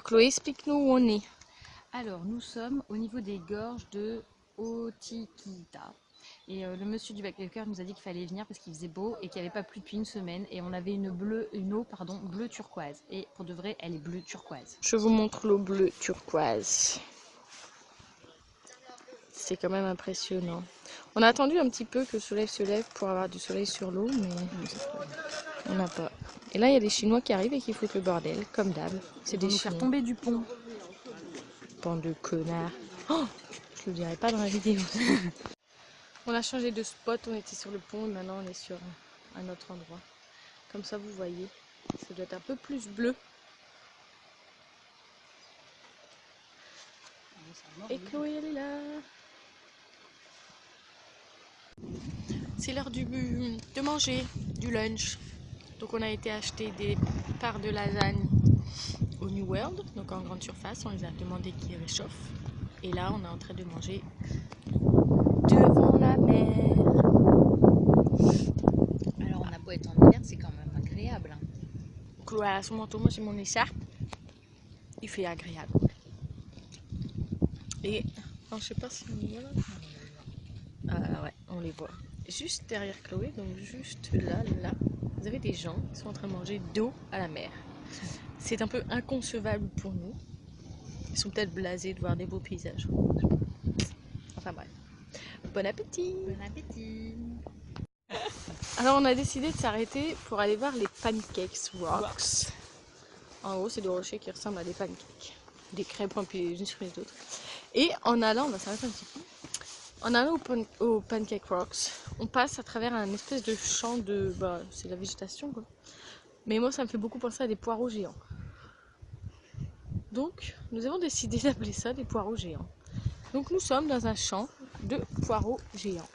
Chloé, explique-nous où on est. Alors, nous sommes au niveau des gorges de Otikita. Et le monsieur du backpacker nous a dit qu'il fallait venir parce qu'il faisait beau et qu'il n'y avait pas plu depuis une semaine. Et on avait une eau bleu turquoise. Et pour de vrai, elle est bleu turquoise. Je vous montre l'eau bleue turquoise. C'est quand même impressionnant. On a attendu un petit peu que le soleil se lève pour avoir du soleil sur l'eau, mais on n'a pas. Et là, il y a des Chinois qui arrivent et qui foutent le bordel, comme d'hab. C'est des nous faire tomber du pont. Bande de connards. Oh, je le dirai pas dans la vidéo. On a changé de spot, on était sur le pont et maintenant on est sur un autre endroit. Comme ça, vous voyez, ça doit être un peu plus bleu. Et Chloé, elle est là. C'est l'heure de manger, du lunch. Donc on a été acheter des parts de lasagne au New World, donc en grande surface. On les a demandé qu'ils réchauffent. Et là, on est en train de manger devant la mer. Alors on a beau être en hiver, c'est quand même agréable. Hein. Chloé a son manteau, moi j'ai mon écharpe. Il fait agréable. Et alors, je sais pas si on y voit. Ah ouais, on les voit. Juste derrière Chloé, donc juste là, vous avez des gens qui sont en train de manger d'eau à la mer. C'est un peu inconcevable pour nous. Ils sont peut-être blasés de voir des beaux paysages. Enfin bref. Bon appétit! Bon appétit! Alors on a décidé de s'arrêter pour aller voir les Pancakes Rocks. En gros, c'est des rochers qui ressemblent à des pancakes. Des crêpes empilées les unes sur les autres. Et en allant, on va s'arrêter un petit peu. En allant au Pancake Rocks, on passe à travers un espèce de champ de... Bah, c'est la végétation quoi. Mais moi, ça me fait beaucoup penser à des poireaux géants. Donc, nous avons décidé d'appeler ça des poireaux géants. Donc, nous sommes dans un champ de poireaux géants.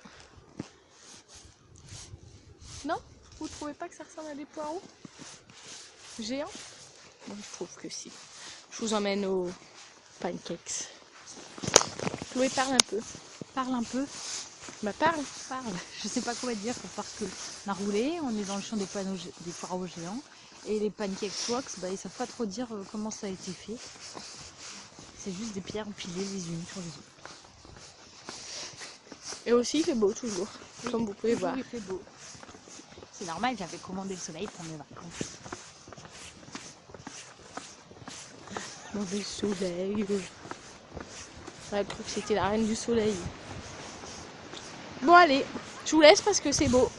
Non? Vous trouvez pas que ça ressemble à des poireaux géants? Moi, je trouve que si. Je vous emmène aux pancakes. Chloé, parle un peu. Parle un peu. Bah, parle. Je sais pas quoi dire parce que on a roulé, on est dans le champ des poireaux géants. Et les pancakes rocks, bah, ils savent pas trop dire comment ça a été fait. C'est juste des pierres empilées les unes sur les autres. Et aussi, il fait beau toujours, Oui, comme vous pouvez voir. Il fait beau. C'est normal, j'avais commandé le soleil pour mes vacances. Mauvais soleil. J'aurais cru que c'était la reine du soleil. Bon allez, je vous laisse parce que c'est beau.